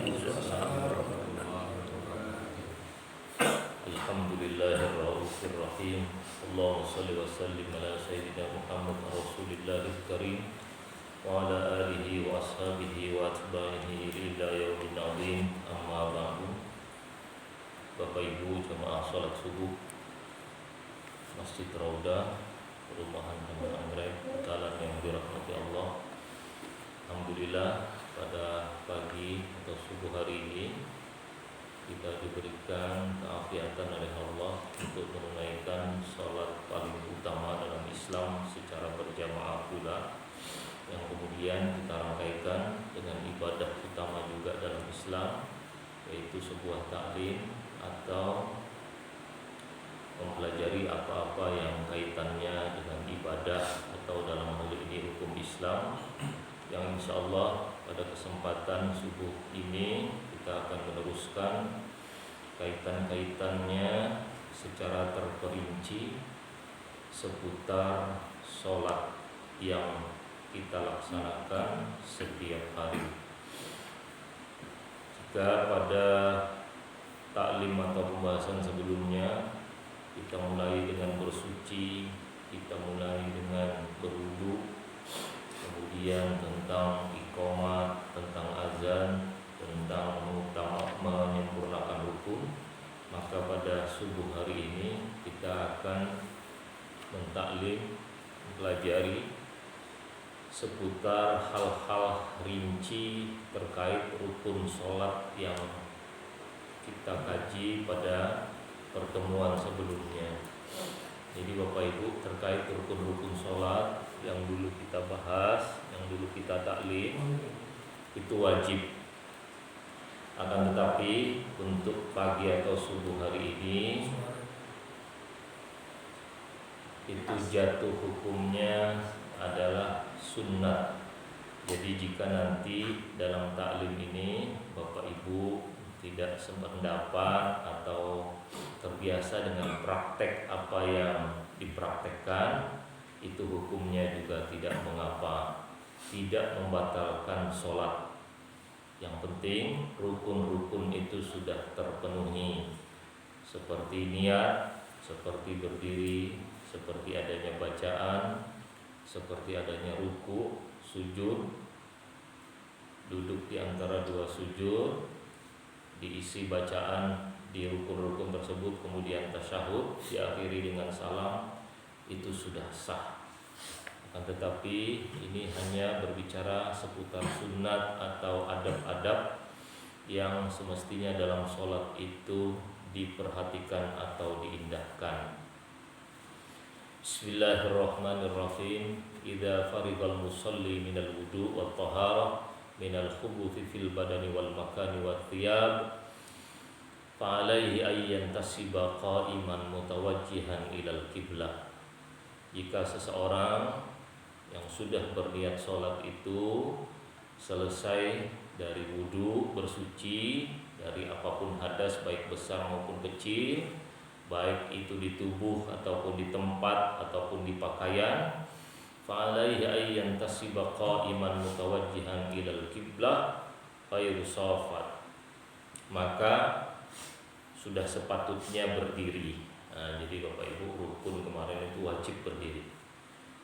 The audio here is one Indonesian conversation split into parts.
Alhamdulillahirrahmanirrahim. Allahumma salli wa sallim ala sayyidina Muhammad Rasulillahil Karim wa ala alihi wa ashabihi wa atba'ihi ila yaumin azim. Amma ba'du. Bapak Ibu jemaah salat subuh Masjid Raudah, Perumahan Taman Anggrek, Talan yang dirahmati Allah. Alhamdulillah pada pagi atau subuh hari ini kita diberikan keafiatan oleh Allah untuk menunaikan salat paling utama dalam Islam secara berjamaah pula, yang kemudian kita rangkaikan dengan ibadah utama juga dalam Islam, yaitu sebuah taklim atau mempelajari apa-apa yang kaitannya dengan ibadah atau dalam hal ini hukum Islam, yang insya Allah pada kesempatan subuh ini kita akan meneruskan kaitan-kaitannya secara terperinci seputar sholat yang kita laksanakan setiap hari. Jika pada taklim atau pembahasan sebelumnya kita mulai dengan bersuci, kita mulai dengan berwudu, kemudian tentang iqamat, tentang azan, tentang menyempurnakan rukun, maka pada subuh hari ini kita akan mentaklim, mempelajari seputar hal-hal rinci terkait rukun sholat yang kita kaji pada pertemuan sebelumnya. Jadi Bapak Ibu, terkait rukun-rukun sholat yang dulu kita bahas, yang dulu kita taklim, itu wajib. Akan tetapi untuk pagi atau subuh hari ini itu jatuh hukumnya adalah sunnah. Jadi jika nanti dalam taklim ini Bapak Ibu tidak sependapat atau terbiasa dengan praktek apa yang dipraktekkan, itu hukumnya juga tidak mengapa, tidak membatalkan sholat. Yang penting rukun-rukun itu sudah terpenuhi, seperti niat, seperti berdiri, seperti adanya bacaan, seperti adanya ruku, sujud, duduk di antara dua sujud, diisi bacaan di rukun-rukun tersebut, kemudian tasyahud, diakhiri dengan salam, itu sudah sah. Akan tetapi ini hanya berbicara seputar sunat atau adab-adab yang semestinya dalam sholat itu diperhatikan atau diindahkan. Bismillahirrahmanirrahim. Idza farigal musalli minal wudu' wat taharah minal khubuthi fil badani wal makani wat thiyab fa alaihi ay yantasiba qa'iman mutawajjihan ilal qiblah. Jika seseorang yang sudah berniat sholat itu selesai dari wudu, bersuci dari apapun hadas baik besar maupun kecil, baik itu di tubuh ataupun di tempat ataupun di pakaian, fa alaihi ay yantasiba qa'iman mutawajjihan ilal qiblah ghairu safat, maka sudah sepatutnya berdiri. Nah, jadi Bapak Ibu, rukun kemarin itu wajib berdiri.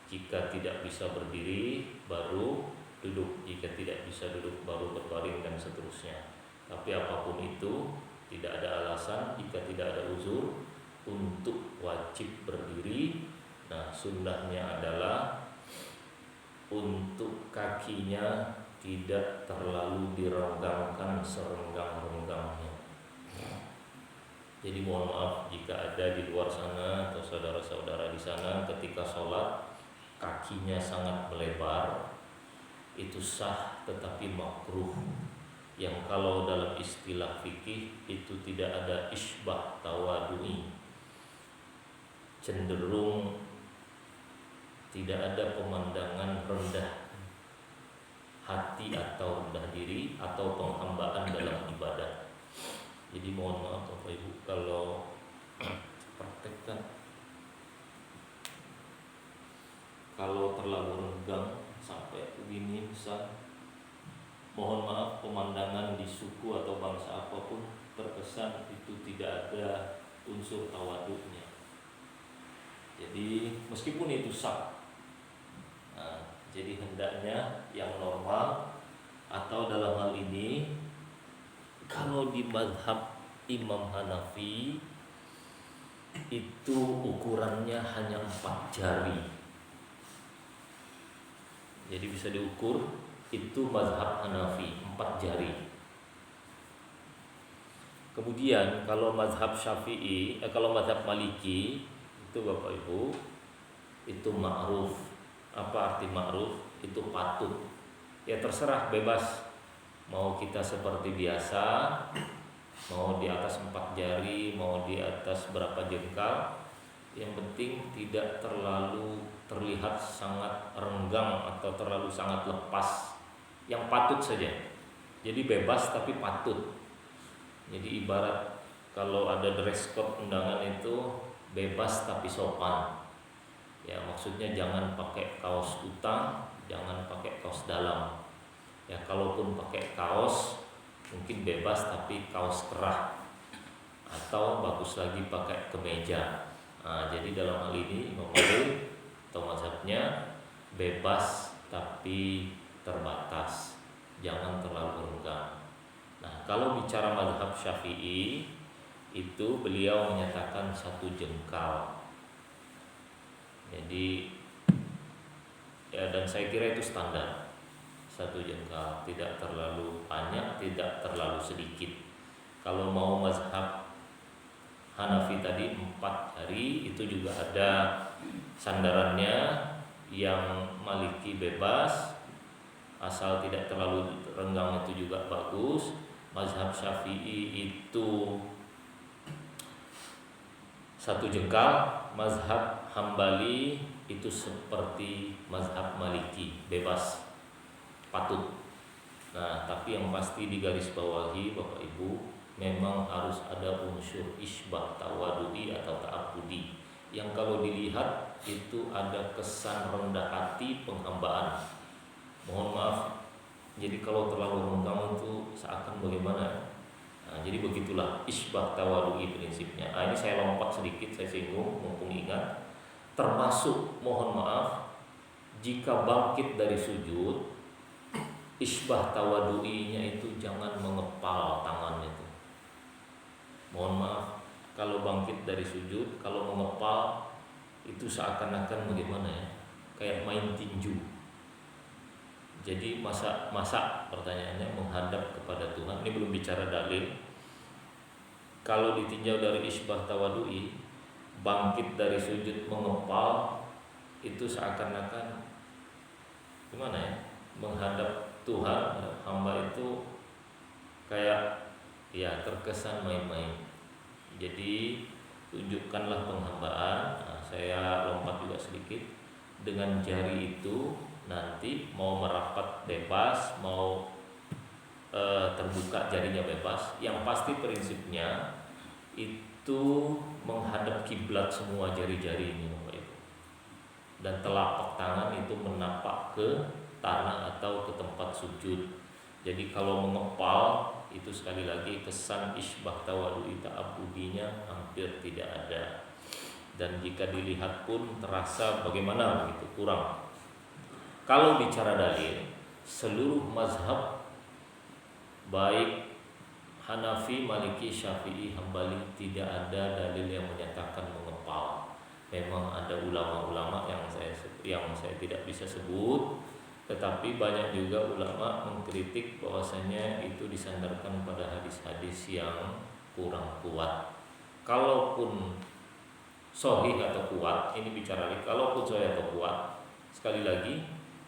Jika tidak bisa berdiri baru duduk, jika tidak bisa duduk baru berbaring dan seterusnya. Tapi apapun itu tidak ada alasan jika tidak ada uzur untuk wajib berdiri. Nah, sunnahnya adalah untuk kakinya tidak terlalu direnggangkan serenggang-renggangnya. Jadi mohon maaf jika ada di luar sana atau saudara-saudara di sana ketika sholat kakinya sangat melebar, itu sah tetapi makruh, yang kalau dalam istilah fikih itu tidak ada isbah tawadui, cenderung tidak ada pemandangan rendah hati atau rendah diri atau penghambaan dalam ibadah. Jadi mohon maaf Bapak Ibu kalau praktekkan, kalau terlalu renggang sampai begini besar, mohon maaf pemandangan di suku atau bangsa apapun terkesan itu tidak ada unsur tawaduknya. Jadi meskipun itu sah, jadi hendaknya yang normal, atau dalam hal ini kalau di mazhab Imam Hanafi itu ukurannya hanya 4 jari. Jadi bisa diukur, itu mazhab Hanafi 4 jari. Kemudian kalau mazhab Syafi'i, kalau mazhab Maliki itu Bapak Ibu, itu ma'ruf. Apa arti ma'ruf? Itu patut. Ya terserah, bebas. Mau kita seperti biasa, mau di atas 4 jari, mau di atas berapa jengkal, yang penting tidak terlalu terlihat sangat renggang atau terlalu sangat lepas, yang patut saja. Jadi bebas tapi patut. Jadi ibarat kalau ada dress code undangan itu bebas tapi sopan. Ya maksudnya jangan pakai kaos kutang, jangan pakai kaos dalam. Ya kalaupun pakai kaos mungkin bebas tapi kaos kerah, atau bagus lagi pakai kemeja. Jadi dalam hal ini Imam Malik atau mazhabnya bebas tapi terbatas, jangan terlalu renggang. Nah kalau bicara mazhab Syafi'i itu beliau menyatakan 1 jengkal. Jadi ya, dan saya kira itu standar 1 jengkal, tidak terlalu banyak, tidak terlalu sedikit. Kalau mau mazhab Hanafi tadi 4 jari, itu juga ada sandarannya. Yang Maliki bebas, asal tidak terlalu renggang itu juga bagus. Mazhab Syafi'i itu 1 jengkal. Mazhab Hambali itu seperti mazhab Maliki, bebas, patut. Nah tapi yang pasti digarisbawahi Bapak Ibu, memang harus ada unsur isbah tawadudi atau ta'abudi, yang kalau dilihat itu ada kesan rendah hati, penghambaan. Mohon maaf, jadi kalau terlalu renggang itu seakan bagaimana. Nah, jadi begitulah isbah tawadudi prinsipnya. Ini saya lompat sedikit, saya singgung mumpung ingat. Termasuk mohon maaf, jika bangkit dari sujud, isbah tawadu'inya itu jangan mengepal tangan itu. Mohon maaf, kalau bangkit dari sujud, kalau mengepal itu seakan-akan bagaimana ya, kayak main tinju. Jadi masa pertanyaannya menghadap kepada Tuhan. Ini belum bicara dalil. Kalau ditinjau dari isbah tawadu'i, bangkit dari sujud mengepal itu seakan-akan gimana ya, menghadap Tuhan. Hamba itu kayak ya terkesan main-main. Jadi tunjukkanlah penghambaan. Saya lompat juga sedikit. Dengan jari itu nanti mau merapat bebas, mau terbuka jarinya bebas. Yang pasti prinsipnya itu menghadap kiblat semua jari-jari ini Bapak Ibu. Dan telapak tangan itu menapak ke tanah atau ke tempat sujud. Jadi kalau mengepal itu sekali lagi kesan isbah tawadhu'i ta'abudinya hampir tidak ada. Dan jika dilihat pun terasa bagaimana begitu, kurang. Kalau bicara dalil, seluruh mazhab baik Hanafi, Maliki, Syafi'i, Hambali tidak ada dalil yang menyatakan mengepal. Memang ada ulama-ulama yang saya tidak bisa sebut, tetapi banyak juga ulama mengkritik bahwasanya itu disandarkan pada hadis-hadis yang kurang kuat. Kalaupun sahih atau kuat, ini bicara lagi, kalaupun sahih atau kuat, sekali lagi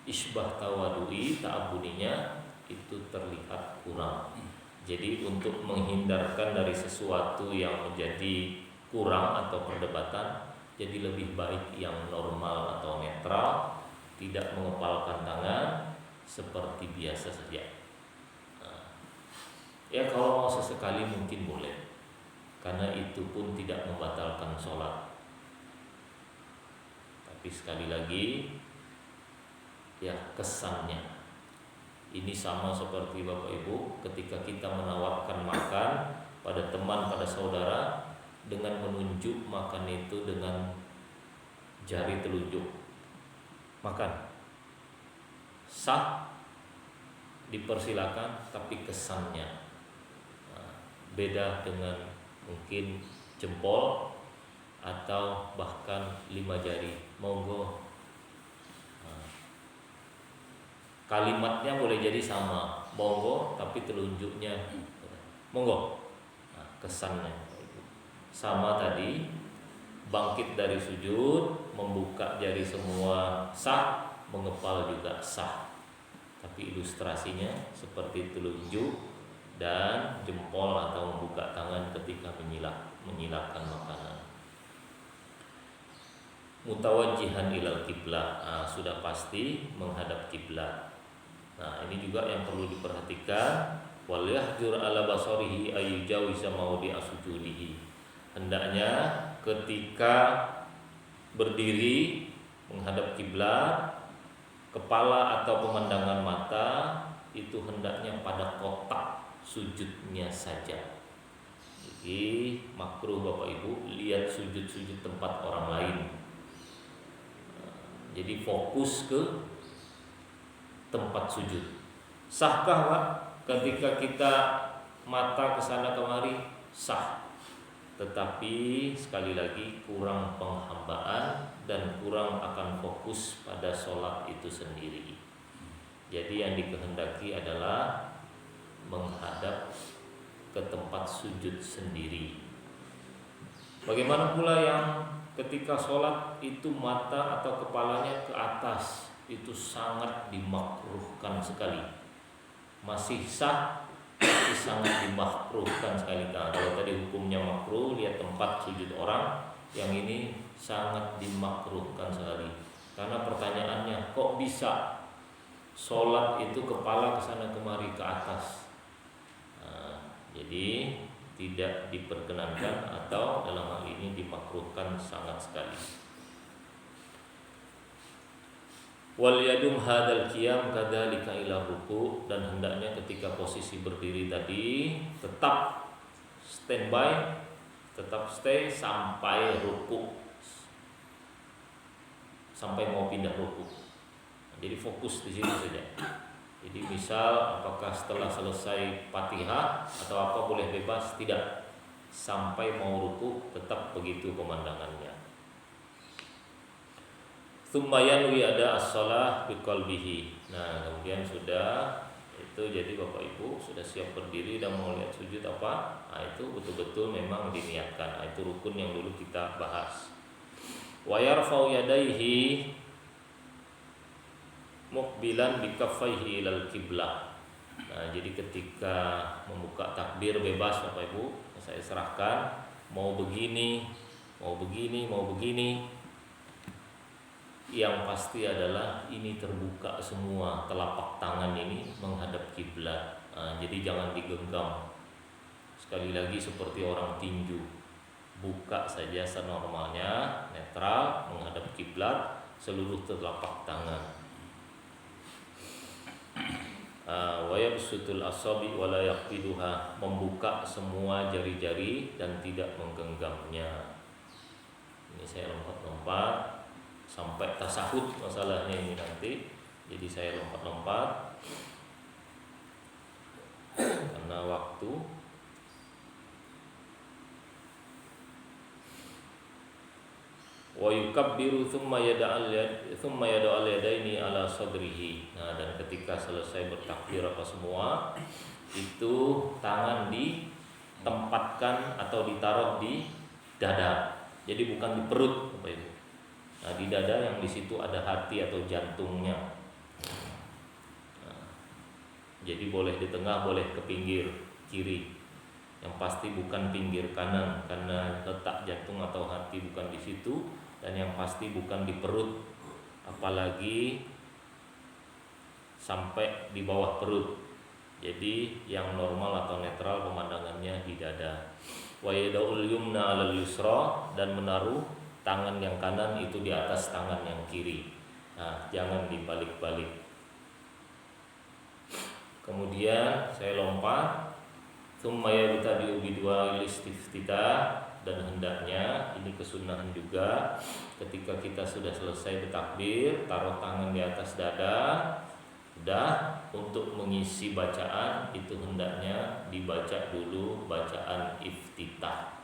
isbah tawadhu'i ta'abudinya itu terlihat kurang. Jadi untuk menghindarkan dari sesuatu yang menjadi kurang atau perdebatan, jadi lebih baik yang normal atau netral, tidak mengepalkan tangan, seperti biasa saja. Ya kalau mau sesekali mungkin boleh, karena itu pun tidak membatalkan sholat. Tapi sekali lagi, ya kesannya Ini sama seperti Bapak Ibu ketika kita menawarkan makan pada teman, pada saudara, dengan menunjuk makan itu dengan jari telunjuk. Makan. Sah, dipersilakan, tapi kesannya beda dengan mungkin jempol atau bahkan 5 jari. Monggo. Kalimatnya boleh jadi sama, monggo, tapi telunjuknya monggo. Kesannya sama tadi, bangkit dari sujud, membuka jari semua sah, mengepal juga sah. Tapi ilustrasinya seperti telunjuk dan jempol atau membuka tangan ketika menyilakkan makanan. Mutawajjihan ilal kiblah, sudah pasti menghadap kiblat. Nah, ini juga yang perlu diperhatikan. Wal yahjur ala basarihi ayyujawiza maudi asujudihi. Hendaknya ketika berdiri menghadap kiblat, kepala atau pemandangan mata itu hendaknya pada kotak sujudnya saja. Jadi makruh Bapak Ibu lihat sujud-sujud tempat orang lain. Jadi fokus ke tempat sujud. Sahkah Pak ketika kita mata ke sana kemari? Sah. Tetapi sekali lagi kurang penghambaan dan kurang akan fokus pada sholat itu sendiri. Jadi yang dikehendaki adalah menghadap ke tempat sujud sendiri. Bagaimana pula yang ketika sholat itu mata atau kepalanya ke atas, itu sangat dimakruhkan sekali. Masih sah, tapi sangat dimakruhkan sekali. Nah, kalau tadi hukumnya makruh, lihat tempat sujud orang, yang ini sangat dimakruhkan sekali. Karena pertanyaannya, kok bisa sholat itu kepala ke sana kemari ke atas? Nah, jadi tidak diperkenankan atau dalam hal ini dimakruhkan sangat sekali. Wal yadum hadal qiyam kadzalika ila ruku, dan hendaknya ketika posisi berdiri tadi tetap standby, tetap stay sampai ruku, sampai mau pindah ruku. Jadi fokus di situ saja. Jadi misal apakah setelah selesai Fatihah atau apa boleh bebas, tidak, sampai mau ruku tetap begitu pemandangannya. Tsumma yanwi ada as-shalah biqalbihi. Nah, kemudian sudah itu, jadi Bapak Ibu sudah siap berdiri dan mau lihat sujud apa? Nah, itu betul-betul memang diniatkan. Nah, itu rukun yang dulu kita bahas. Wa yarfa'u yadayhi muqbilan bikaffaihi ilal qiblah. Nah, jadi ketika membuka takbir bebas Bapak Ibu, saya serahkan mau begini, mau begini, mau begini. Yang pasti adalah ini terbuka semua, telapak tangan ini menghadap kiblat. Nah, jadi jangan digenggam. Sekali lagi seperti orang tinju, buka saja senormalnya, netral, menghadap kiblat, seluruh telapak tangan. Wa yabsutul asabi wa la yaqbiduha, membuka semua jari-jari dan tidak menggenggamnya. Ini saya lompat-lompat sampai tasahud masalahnya ini nanti. Jadi saya lompat-lompat karena waktu. Wa yukabbiru thumma yada'al yadaini ala sadrihi. Nah, dan ketika selesai bertakbir apa semua, itu tangan ditempatkan atau ditaruh di dada. Jadi bukan di perut, Bapak Ibu. Nah, di dada yang di situ ada hati atau jantungnya. Nah, jadi boleh di tengah, boleh ke pinggir kiri. Yang pasti bukan pinggir kanan, karena letak jantung atau hati bukan di situ. Dan yang pasti bukan di perut, apalagi sampai di bawah perut. Jadi yang normal atau netral pemandangannya di dada. Wa yada'ul yumna 'alal yusra, dan menaruh tangan yang kanan itu di atas tangan yang kiri. Nah, jangan dibalik-balik. Kemudian saya lompat, tsumma yabtadi'u bidua istiftitah, dan hendaknya ini kesunahan juga ketika kita sudah selesai bertakbir, taruh tangan di atas dada. Sudah, untuk mengisi bacaan itu hendaknya dibaca dulu bacaan iftitah.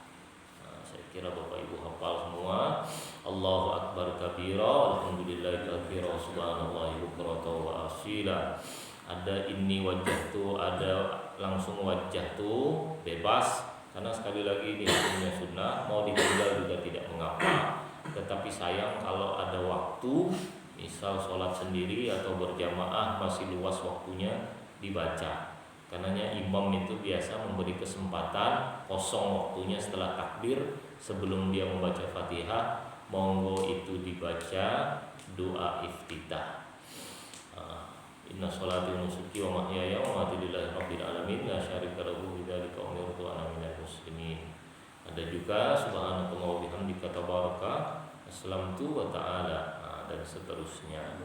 Saya kira Bapak Ibu hafal semua. Allahu akbar kabira, alhamdulillahi katsira, subhanallahi bukratan wa asila. Ada ini wajah tuh, ada langsung wajah tuh, bebas. Karena sekali lagi ini hukumnya sunnah, mau ditinggal juga tidak mengapa. Tetapi sayang kalau ada waktu, misal sholat sendiri atau berjamaah masih luas waktunya, dibaca. Karenanya imam itu biasa memberi kesempatan kosong waktunya setelah takbir, sebelum dia membaca Fatihah, monggo itu dibaca doa iftitah. Inna sholati wa nusuki wa mahyaya wa mamati lillahi rabbil alamin la syarika lahu bidzalika umirtu ana minal muslimin. Ada juga subhanallah wa bihamdika tabaraka aslamtu wa ta'ala, dan seterusnya.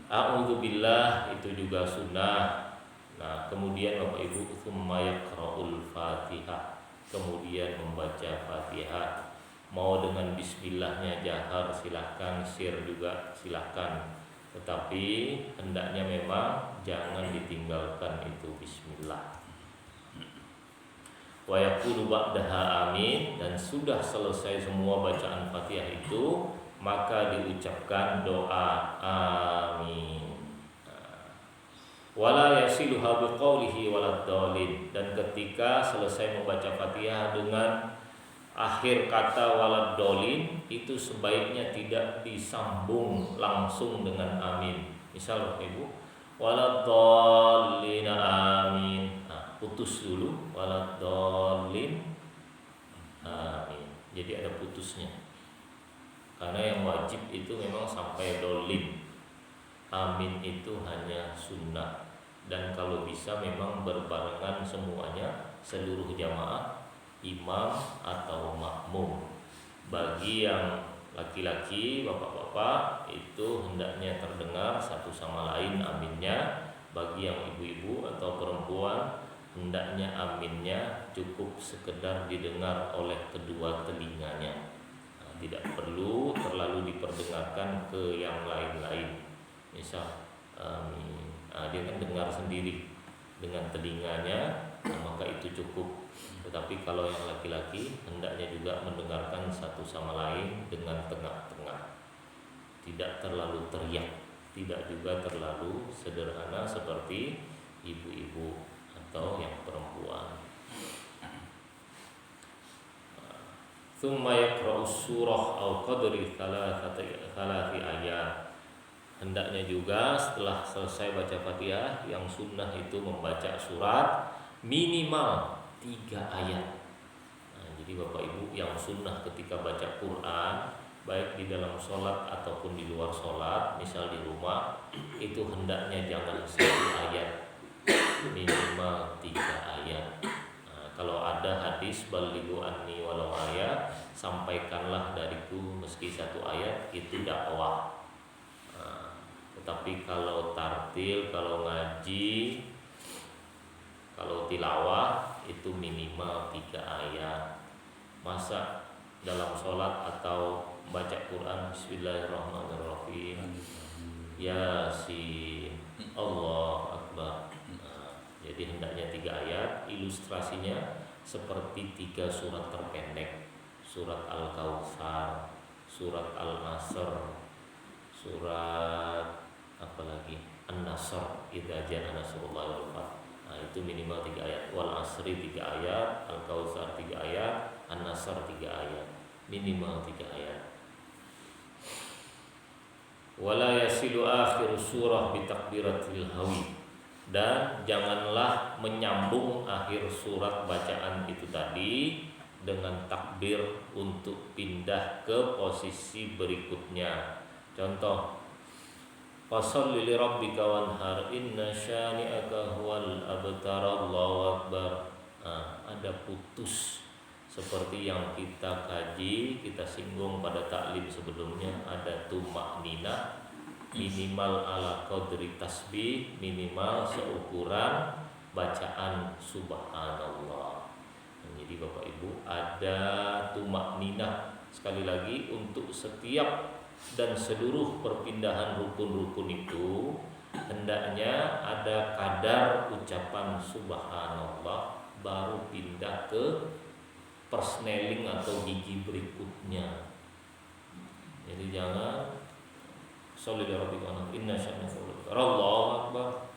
A'udzubillah itu juga sunnah. Nah, kemudian Bapak Ibu tsumma yaqra'ul Fatihah, kemudian membaca Fatihah. Mau dengan bismillahnya jahar silahkan, sir juga silahkan. Tetapi hendaknya memang jangan ditinggalkan itu bismillah. Wa yaqulu ba'daha amin, dan sudah selesai semua bacaan Fatihah itu maka diucapkan doa amin. Wala yasiluha biqaulihi waladdallin, dan ketika selesai membaca Fatihah dengan akhir kata waladdallin itu sebaiknya tidak disambung langsung dengan amin. Misal Ibu waladdallin amin, putus dulu waladdallin amin. Jadi ada putusnya. Karena yang wajib itu memang sampai dolin. Amin itu hanya sunnah. Dan kalau bisa memang berbarengan semuanya, seluruh jamaah, imam atau makmum. Bagi yang laki-laki, bapak-bapak, itu hendaknya terdengar satu sama lain aminnya. Bagi yang ibu-ibu atau perempuan, hendaknya aminnya cukup sekedar didengar oleh kedua telinganya. Tidak perlu terlalu diperdengarkan ke yang lain-lain. Misal amin, dia kan dengar sendiri dengan telinganya, maka itu cukup. Tetapi kalau yang laki-laki hendaknya juga mendengarkan satu sama lain dengan tengah-tengah, tidak terlalu teriak, tidak juga terlalu sederhana seperti ibu-ibu atau yang perempuan. Tsumma yaqra'u surah au qadri thalathi ayat. Hendaknya juga setelah selesai baca Fatihah, yang sunnah itu membaca surat minimal 3 ayat. Jadi Bapak Ibu, yang sunnah ketika baca Quran, baik di dalam sholat ataupun di luar sholat, misal di rumah, itu hendaknya jangan 1 ayat, minimal 3 ayat. Kalau ada hadis balighu anni walau ayat, sampaikanlah dariku meski 1 ayat, itu dakwah. Tetapi kalau tartil, kalau ngaji, kalau tilawah, itu minimal 3 ayat. Masa dalam sholat atau baca Quran bismillahirrahmanirrahim, Yasin, Allah Akbar. Jadi hendaknya 3 ayat. Ilustrasinya seperti 3 surat terpendek: surat Al-Kautsar, surat Al-Nasr, surat apalagi An-Nasr, idza jaa nasrullahi wal fath. Itu minimal 3 ayat. Wal asri 3 ayat, Al-Kautsar 3 ayat, An-Nasr 3 ayat, minimal 3 ayat. Wala yasilu akhir surah bi takbiratil hawi, dan janganlah menyambung akhir surat bacaan itu tadi dengan takbir untuk pindah ke posisi berikutnya. Contoh, fasholli li rabbika wanhar inna syani'aka huwal abtar, Allahu akbar. Ada putus seperti yang kita kaji, kita singgung pada taklim sebelumnya. Ada tumak ninah, minimal ala qadri tasbih, minimal seukuran bacaan subhanallah. Jadi Bapak Ibu ada tumak ninah sekali lagi untuk setiap dan seluruh perpindahan rukun-rukun itu hendaknya ada kadar ucapan subhanallah baru pindah ke persneling atau gigi berikutnya. Jadi jangan sholli ala rabbika inna syani'aka Allahu akbar.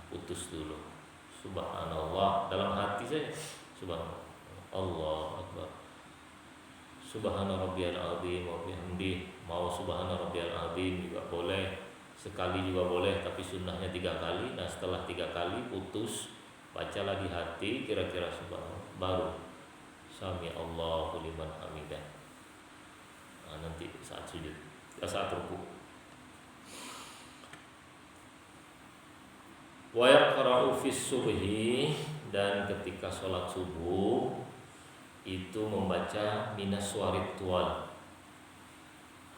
Putus dulu. Subhanallah dalam hati saja. Subhanallah. Allahu akbar. Subhana rabbiyal azim wa bihamdi. Mau subhana rabbiyal azim juga boleh. Sekali juga boleh, tapi sunnahnya 3 kali. Nah setelah 3 kali putus, bacalah di hati kira-kira subhanallah, baru sami Allahu liman hamidah. Nah, nanti saat sujud, saat ruku. Wa yaqra'u fis subhi, dan ketika sholat subuh itu membaca minas suwarit tual.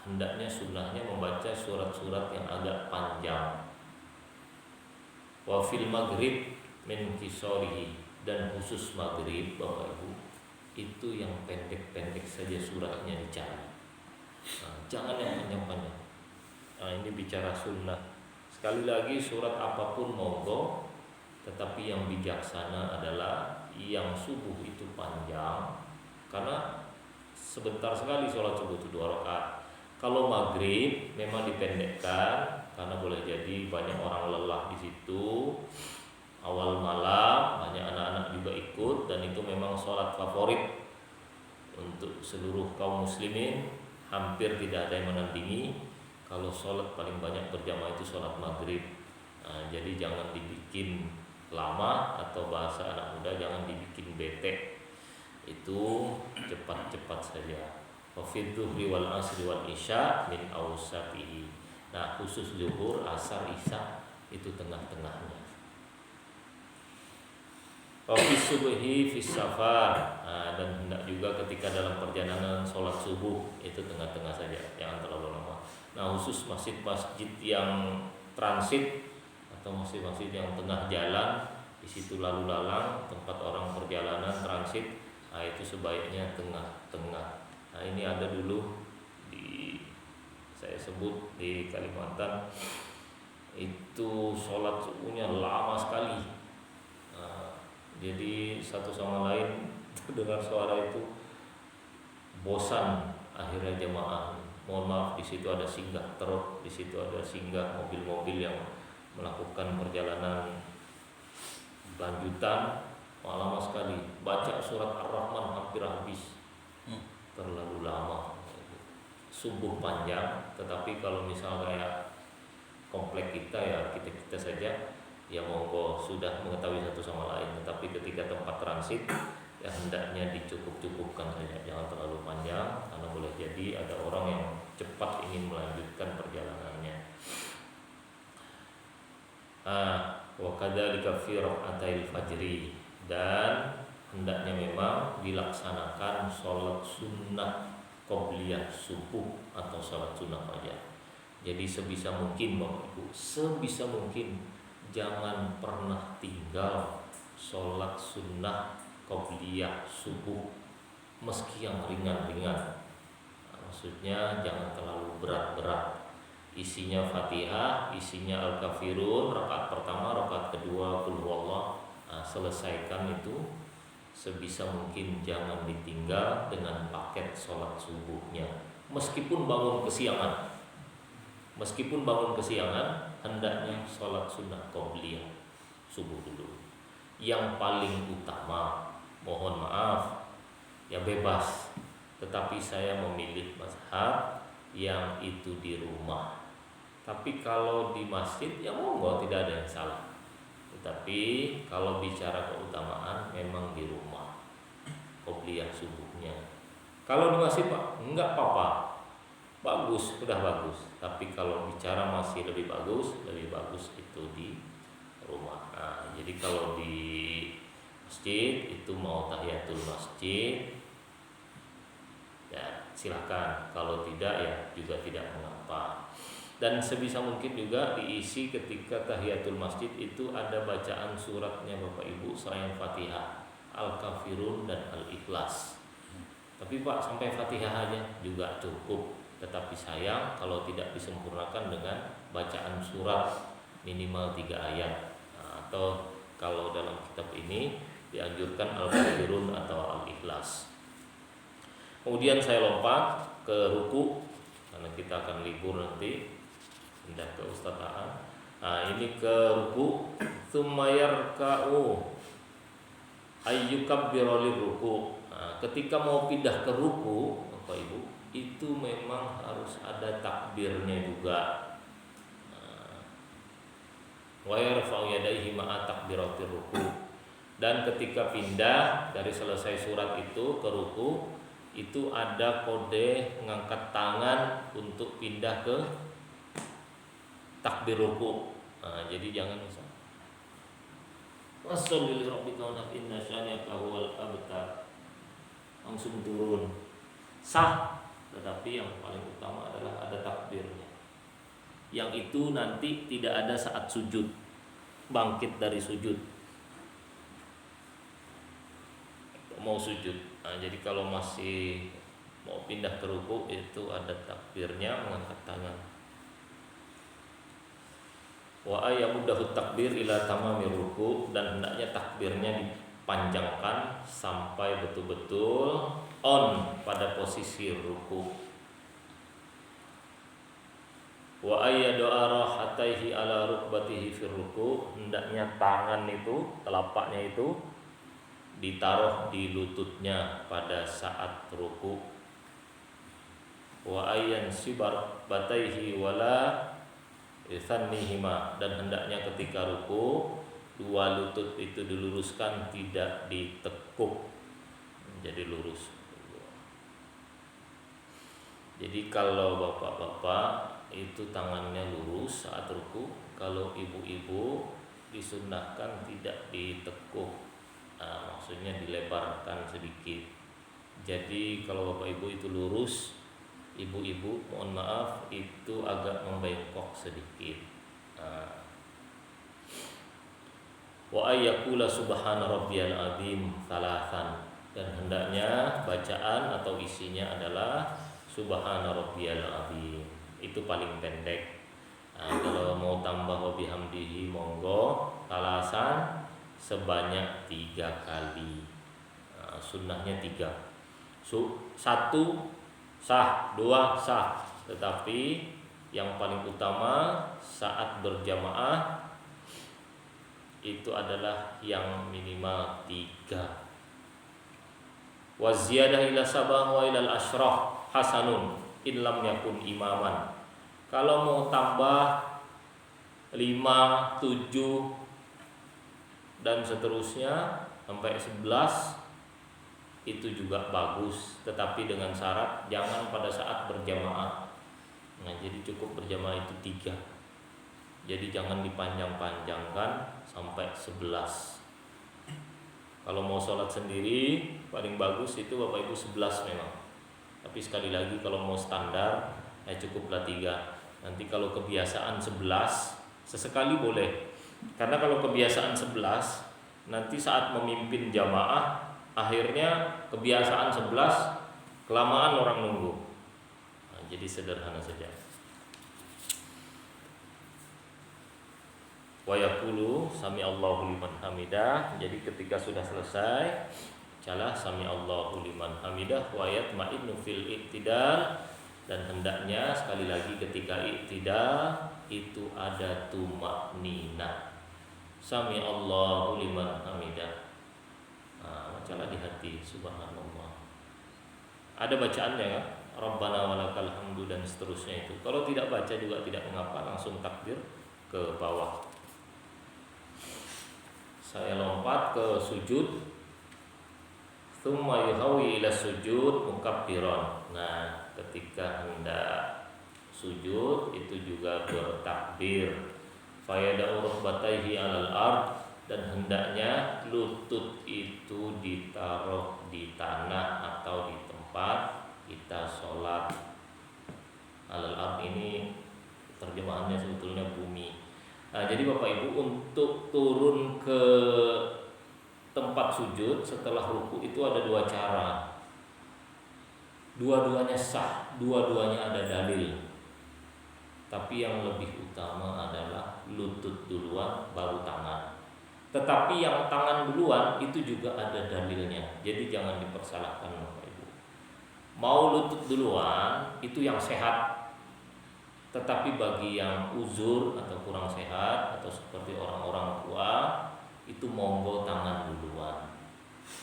Hendaknya sunnahnya membaca surat-surat yang agak panjang. Wa fil maghrib min kisorihi, dan khusus maghrib Bapak Ibu itu yang pendek-pendek saja suratnya dicari. Nah, jangan yang panjang-panjang. Nah, ini bicara sunnah. Sekali lagi surat apapun monggo, tetapi yang bijaksana adalah yang subuh itu panjang, karena sebentar sekali sholat subuh itu 2 rakaat. Kalau maghrib memang dipendekkan karena boleh jadi banyak orang lelah di situ. Awal malam banyak anak-anak juga ikut, dan itu memang sholat favorit untuk seluruh kaum muslimin. Hampir tidak ada yang menandingi. Kalau sholat paling banyak berjamaah itu sholat maghrib. Nah, jadi jangan dibikin lama, atau bahasa anak muda jangan dibikin bete. Itu cepat-cepat saja. Wa fi dhuhri wal asri wal isya min awsatihi. Nah, khusus zuhur, asar, isya itu tengah-tengahnya. Wa fi subhi fi safar. Nah, dan hendak juga ketika dalam perjalanan sholat subuh itu tengah-tengah saja, jangan terlalu lama. Nah, khusus masjid-masjid yang transit atau masjid-masjid yang tengah jalan, di situ lalu lalang, tempat orang perjalanan transit, nah itu sebaiknya tengah-tengah. Nah, ini ada dulu saya sebut di Kalimantan, itu sholat subuhnya lama sekali. Nah, jadi satu sama lain dengar suara itu bosan, akhirnya jemaah. Mohon maaf, di situ ada singgah truk, di situ ada singgah mobil-mobil yang melakukan perjalanan lanjutan, lama sekali. Baca surat Ar-Rahman hampir habis, terlalu lama. Subuh panjang, tetapi kalau misal kayak komplek kita ya kita saja ya monggo sudah mengetahui satu sama lain. Tetapi ketika tempat transit ya hendaknya dicukup-cukupkan saja, jangan terlalu panjang, karena boleh jadi ada orang yang cepat ingin melanjutkan perjalanannya. Wa kadzalika fi raka'atil fajri, dan hendaknya memang dilaksanakan sholat sunnah qobliyah subuh atau sholat sunnah fajar. Jadi sebisa mungkin Bapak Ibu, sebisa mungkin jangan pernah tinggal sholat sunnah qobliyah subuh, meski yang ringan-ringan. Maksudnya jangan terlalu berat-berat. Isinya Fatihah, isinya Al-Kafirun, rakaat pertama, rakaat kedua Qul huwallah. Nah, selesaikan itu sebisa mungkin, jangan ditinggal dengan paket sholat subuhnya. Meskipun bangun kesiangan, hendaknya sholat sunnah qobliyah subuh dulu. Yang paling utama, mohon maaf, ya bebas, tetapi saya memilih mazhab yang itu di rumah. Tapi kalau di masjid ya monggo, tidak ada yang salah. Tetapi kalau bicara keutamaan memang di rumah qobliyah subuhnya. Kalau di masjid Pak, enggak apa-apa, bagus, sudah bagus. Tapi kalau bicara masih lebih bagus itu di rumah. Nah, jadi kalau di masjid itu mau tahiyatul masjid ya silakan, kalau tidak ya juga tidak mengapa. Dan sebisa mungkin juga diisi ketika tahiyatul masjid itu ada bacaan suratnya Bapak Ibu selain Fatihah, Al-Kafirun dan Al-Ikhlas. Tapi Pak, sampai Fatihah aja juga cukup. Tetapi sayang kalau tidak disempurnakan dengan bacaan surat minimal 3 ayat. Atau kalau dalam kitab ini dianjurkan Al-Kafirun atau Al-Ikhlas. Kemudian saya lompat ke ruku karena kita akan libur nanti, pindah ke ustadzaan. Ini ke ruku, tsumma yarka'u ayyukabbiru liruku. Ketika mau pindah ke ruku, Bapak Ibu, itu memang harus ada takbirnya juga. Wa yarfa'u yadayhi ma'a takbiratir ruku. Dan ketika pindah dari selesai surat itu ke ruku, itu ada kode mengangkat tangan untuk pindah ke takbir ruku. Jadi jangan misal washolli lirabbika wanhar inna syani'aka huwal abtar, langsung turun sah. Tetapi yang paling utama adalah ada takbirnya, yang itu nanti tidak ada saat sujud, bangkit dari sujud mau sujud. Jadi kalau masih mau pindah ke ruku itu ada takbirnya, mengangkat tangan. Wa ayyamudahu takbir ila tamamir ruku, dan hendaknya takbirnya dipanjangkan sampai betul-betul on pada posisi ruku. Wa ayyadu'a rahataihi ala rukbatihi fir ruku, hendaknya tangan itu, telapaknya itu ditaruh di lututnya pada saat ruku. Wa ayyan sibar bataihi wala ithannihima, dan hendaknya ketika ruku dua lutut itu diluruskan, tidak ditekuk, jadi lurus. Jadi kalau bapak-bapak itu tangannya lurus saat ruku, kalau ibu-ibu disunnahkan tidak ditekuk. Maksudnya dilebarkan sedikit. Jadi kalau bapak ibu itu lurus, ibu-ibu mohon maaf itu agak membengkok sedikit. Wa ayyakula subhana rabbiyal azim thalathan, dan hendaknya bacaan atau isinya adalah subhana rabbiyal azim. Itu paling pendek. Kalau mau tambah wa bihamdihi monggo thalathan sebanyak 3 kali. Sunnahnya 3. 1 sah, 2 sah. Tetapi yang paling utama saat berjamaah itu adalah yang minimal 3. Wa ziyadah ila sabah wa ila al-ashrah hasanun in lam yakun imaman. Kalau mau tambah 5, 7 dan seterusnya sampai 11 itu juga bagus, tetapi dengan syarat jangan pada saat berjamaah. Jadi cukup berjamaah itu 3. Jadi jangan dipanjang-panjangkan sampai 11. Kalau mau sholat sendiri paling bagus itu Bapak Ibu 11 memang. Tapi sekali lagi kalau mau standar cukuplah 3. Nanti kalau kebiasaan 11 sesekali boleh. Karena kalau kebiasaan 11 nanti saat memimpin jamaah akhirnya kebiasaan 11 kelamaan orang nunggu. Jadi sederhana saja. Wa yaqulu sami Allahu liman hamidah. Jadi ketika sudah selesai bacalah sami Allahu liman hamidah wa yatma'innu fil iktidal, dan hendaknya sekali lagi ketika iktidal itu ada tumakninah. Sami Allahu liman hamidah. Bacalah di hati subhanallah. Ada bacaannya kan? Rabbana walakal hamdu dan seterusnya itu. Kalau tidak baca juga tidak mengapa, langsung takbir ke bawah. Saya lompat ke sujud. Tsumma yuhawi ila sujud mukabbiran. Nah, ketika hendak sujud itu juga bertakbir. Fayada'u rukbatayhi 'alal ard, dan hendaknya lutut itu ditaruh di tanah atau di tempat kita sholat. 'Alal ard ini terjemahannya sebetulnya bumi. Nah, jadi Bapak Ibu, untuk turun ke tempat sujud setelah ruku itu ada dua cara. Dua-duanya sah, dua-duanya ada dalil. Tapi yang lebih utama adalah lutut duluan baru tangan. Tetapi yang tangan duluan itu juga ada dalilnya. Jadi jangan dipersalahkan Bapak Ibu. Mau lutut duluan itu yang sehat. Tetapi bagi yang uzur atau kurang sehat atau seperti orang-orang tua, itu monggo tangan duluan.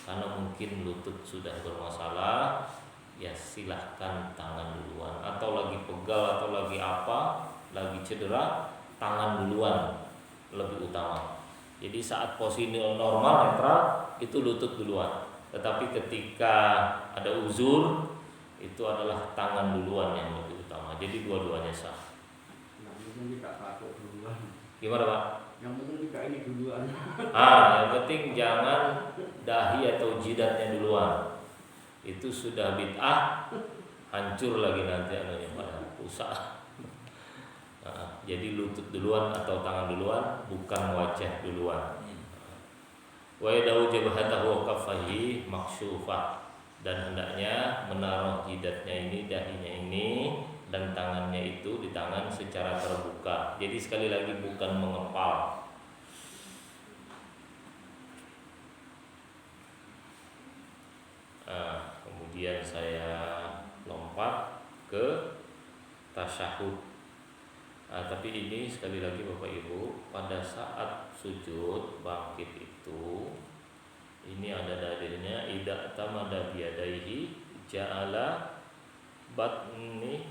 Karena mungkin lutut sudah bermasalah, ya silahkan tangan duluan. Atau lagi pegal atau lagi apa, lagi cedera, tangan duluan lebih utama. Jadi saat posisi normal netral itu lutut duluan. Tetapi ketika ada uzur, itu adalah tangan duluan yang lebih utama. Jadi dua-duanya sah. Gimana Pak? Yang penting juga ini duluan. Yang penting jangan dahi atau jidatnya duluan. Itu sudah bid'ah, hancur lagi nanti anunya pada rusak. Jadi lutut duluan atau tangan duluan, bukan wajah duluan. Wa yadau jabhatahu kaffahi maksyufah, dan hendaknya menaruh jidatnya ini, dahinya ini, dan tangannya itu di tangan secara terbuka. Jadi sekali lagi bukan mengepal. Kemudian saya lompat ke tasyahud. Tapi ini sekali lagi Bapak Ibu, pada saat sujud bangkit itu, ini ada dalilnya, idza tamada biyadaihi ja'ala batni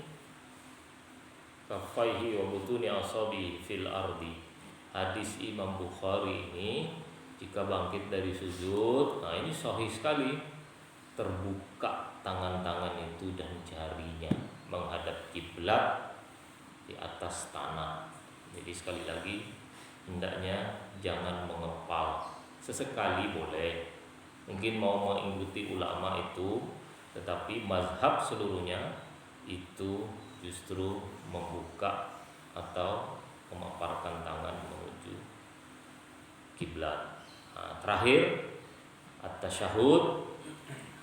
kaffaihi wa butuni asabi fil ardi. Hadis Imam Bukhari ini, jika bangkit dari sujud, nah ini sahih sekali, terbuka tangan-tangan itu dan jarinya menghadap kiblat di atas tanah. Jadi sekali lagi, hendaknya jangan mengepal. Sesekali boleh, mungkin mau mengikuti ulama itu, tetapi mazhab seluruhnya itu justru membuka atau memaparkan tangan menuju kiblat. Terakhir at-tasyahud,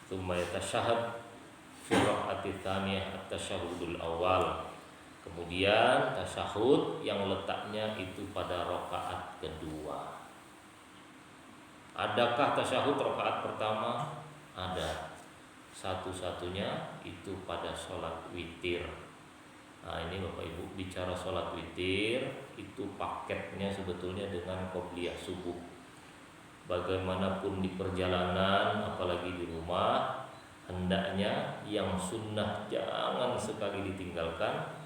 tsumma yatasyahhad fi rakaati tsaniyah at-tasyahhudul awal. Kemudian tasyahud yang letaknya itu pada rakaat kedua. Adakah tasyahud rakaat pertama? Ada. Satu-satunya itu pada sholat witir. Ini Bapak Ibu, bicara sholat witir itu paketnya sebetulnya dengan qobliyah subuh. Bagaimanapun di perjalanan, apalagi di rumah, hendaknya yang sunnah jangan sekali ditinggalkan.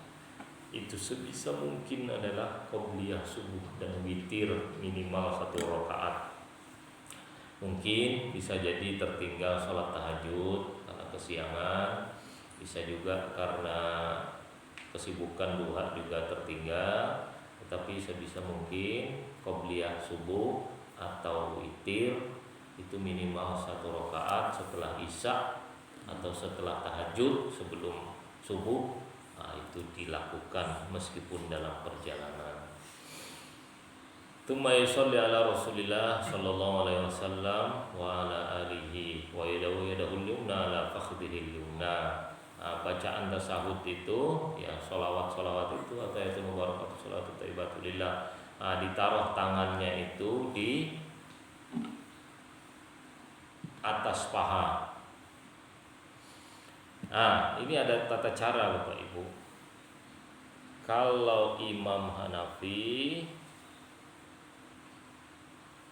Itu sebisa mungkin adalah qobliyah subuh dan witir minimal 1 rakaat. Mungkin bisa jadi tertinggal sholat tahajud karena kesiangan, bisa juga karena kesibukan duha juga tertinggal. Tetapi sebisa mungkin qobliyah subuh atau witir itu minimal 1 rakaat setelah isya atau setelah tahajud sebelum subuh. Itu dilakukan meskipun dalam perjalanan. Tsumma yusalli ala Rasulillah sallallahu alaihi wasallam wa ala alihi wa yadahu yumna ala fakhdihi yumna. Bacaan tasahud itu, ya sholawat itu atau ayatul mubarakatuh sholawatut thayyibatulillah, ditaruh tangannya itu di atas paha. Ini ada tata cara Bapak Ibu. Kalau Imam Hanafi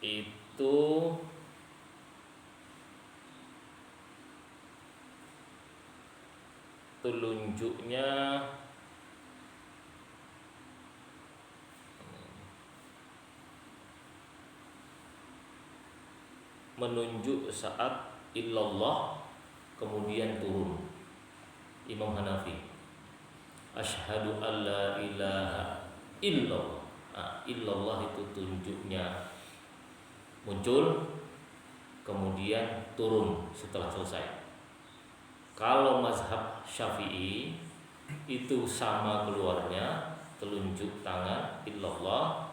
itu telunjuknya menunjuk saat illallah kemudian turun. Imam Hanafi, asyhadu alla ilaha illallah. Illallah itu tunjuknya muncul kemudian turun setelah selesai. Kalau mazhab Syafi'i itu sama keluarnya telunjuk tangan illallah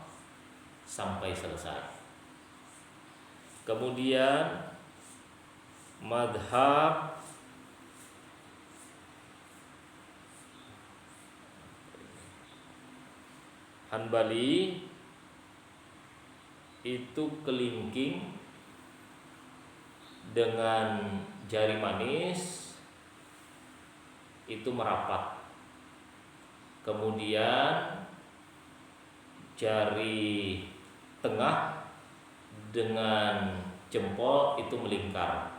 sampai selesai. Kemudian madhab Hanbali itu kelingking dengan jari manis itu merapat, kemudian jari tengah dengan jempol itu melingkar.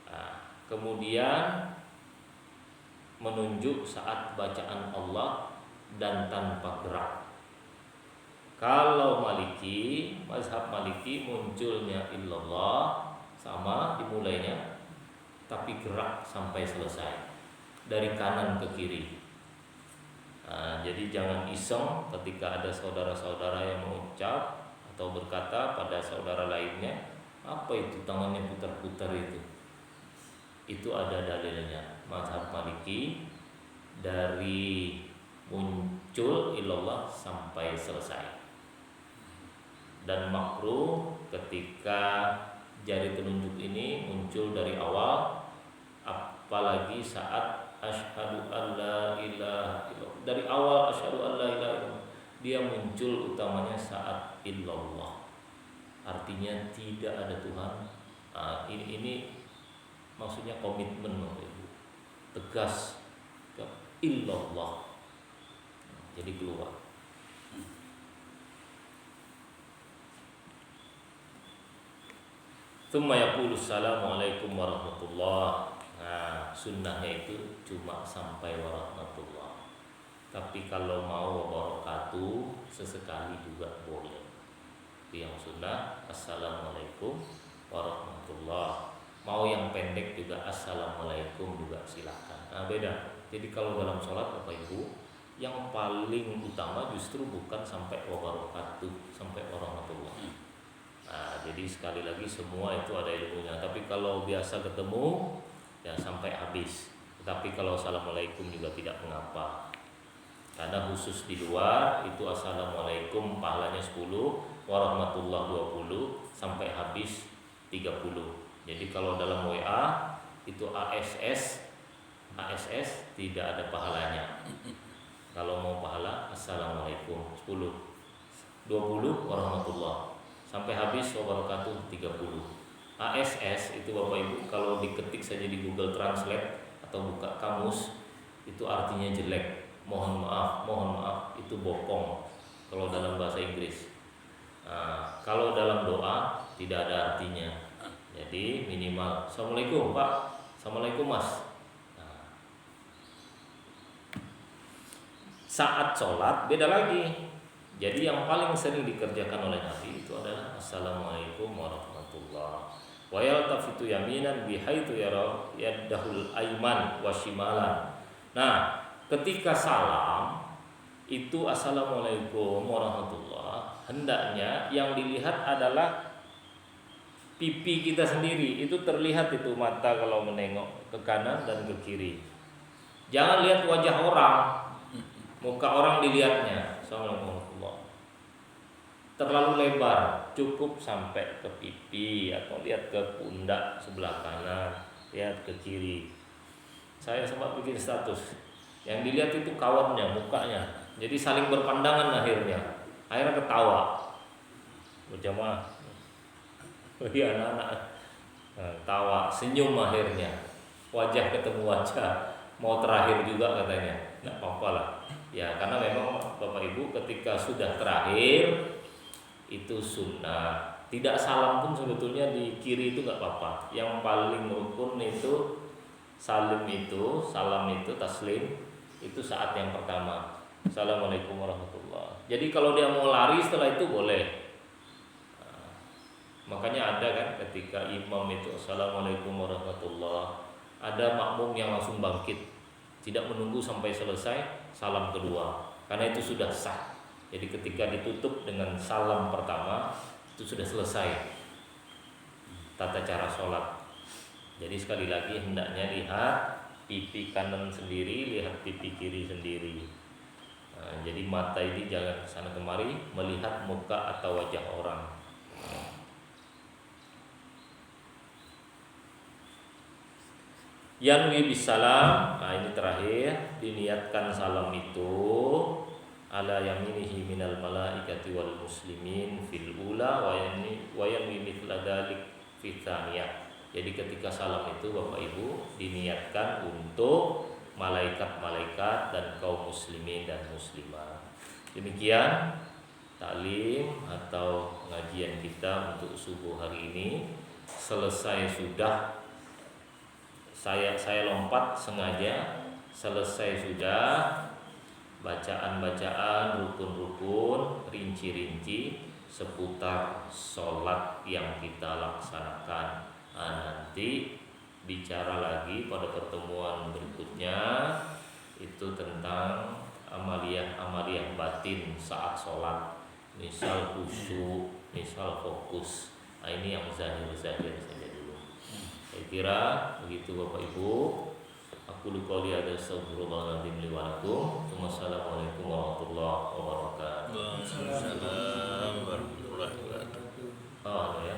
Nah, kemudian menunjuk saat bacaan Allah dan tanpa gerak. Kalau Maliki, mazhab Maliki munculnya illallah sama dimulainya, tapi gerak sampai selesai dari kanan ke kiri. Nah, jadi jangan iseng ketika ada saudara-saudara yang mengucap atau berkata pada saudara lainnya, apa itu tangannya putar-putar itu? Itu ada dalilnya. Mazhab Maliki dari muncul illallah sampai selesai. Dan makruh ketika jari telunjuk ini muncul dari awal, apalagi saat asyhadu alla ilaha illallah. Dari awal asyhadu alla ilaha illallah dia muncul utamanya saat illallah. Artinya tidak ada Tuhan. Nah, ini maksudnya komitmen, Ibu. Tegas ke illallah. Jadi keluar. Tsumma yaqulu assalamualaikum warahmatullah. Nah, sunnahnya itu cuma sampai warahmatullah. Tapi kalau mau wabarakatuh sesekali juga boleh. Itu yang sunnah assalamualaikum warahmatullah. Mau yang pendek juga assalamualaikum juga silakan. Nah, beda. Jadi kalau dalam sholat Bapak Ibu, yang paling utama justru bukan sampai wabarakatuh, sampai warahmatullah. Nah, jadi sekali lagi semua itu ada ilmunya. Tapi kalau biasa ketemu ya sampai habis. Tapi kalau assalamualaikum juga tidak mengapa. Karena khusus di luar itu assalamualaikum pahalanya 10, warahmatullah 20 sampai habis 30. Jadi kalau dalam WA itu ASS tidak ada pahalanya. Kalau mau pahala assalamualaikum 10, 20 warahmatullah sampai habis wabarakatuh 30. ASS itu Bapak Ibu kalau diketik saja di Google Translate atau buka kamus itu artinya jelek. Mohon maaf itu bokong kalau dalam bahasa Inggris. Nah, kalau dalam doa tidak ada artinya. Jadi minimal assalamualaikum Pak, assalamualaikum Mas. Saat sholat beda lagi. Jadi yang paling sering dikerjakan oleh Nabi itu adalah assalamualaikum warahmatullah. Wa yaltafitu yaminan bihaitu yadahul aiman wa shimalan. Nah, ketika salam itu assalamualaikum warahmatullah, hendaknya yang dilihat adalah pipi kita sendiri. Itu terlihat itu mata kalau menengok ke kanan dan ke kiri. Jangan lihat wajah orang. Muka orang dilihatnya. Assalamualaikum warahmatullahi. Terlalu lebar, cukup sampai ke pipi atau lihat ke pundak sebelah kanan, lihat ke kiri. Saya sempat bikin status. Yang dilihat itu kawannya, mukanya. Jadi saling berpandangan akhirnya. Akhirnya ketawa. Berjamaah. Iya anak-anak. Tawa, senyum akhirnya. Wajah ketemu wajah. Mau terakhir juga katanya. Enggak apa-apa lah. Ya karena memang Bapak Ibu ketika sudah terakhir itu sunnah. Tidak salam pun sebetulnya di kiri itu nggak apa-apa. Yang paling rukun itu salam itu taslim itu saat yang pertama. Assalamualaikum warahmatullah. Jadi kalau dia mau lari setelah itu boleh. Nah, makanya ada kan ketika imam itu assalamualaikum warahmatullah, ada makmum yang langsung bangkit. Tidak menunggu sampai selesai salam kedua, karena itu sudah sah. Jadi ketika ditutup dengan salam pertama itu sudah selesai tata cara sholat. Jadi sekali lagi hendaknya lihat pipi kanan sendiri, lihat pipi kiri sendiri. Nah, jadi mata ini jangan kesana kemari melihat muka atau wajah orang. Yanwi bisalam, nah ini terakhir, diniatkan salam itu ala yaminihi minal malaikati wal muslimin fil ula wa yanwi mithla dzalik fi tsaniyah. Jadi ketika salam itu Bapak Ibu diniatkan untuk malaikat-malaikat dan kaum muslimin dan muslimah. Demikian taklim atau pengajian kita untuk subuh hari ini. Selesai sudah, saya lompat sengaja, selesai sudah bacaan-bacaan, rukun-rukun, rinci-rinci seputar sholat yang kita laksanakan. Nah, nanti bicara lagi pada pertemuan berikutnya itu tentang amaliyah batin saat sholat, misal khusyuk, misal fokus. Nah, ini yang zahir-zahir saja dulu. Saya kira begitu Bapak Ibu. Aku qouli hadza astaghfirullahaladzim li wa lakum. Wassalamualaikum warahmatullahi wabarakatuh.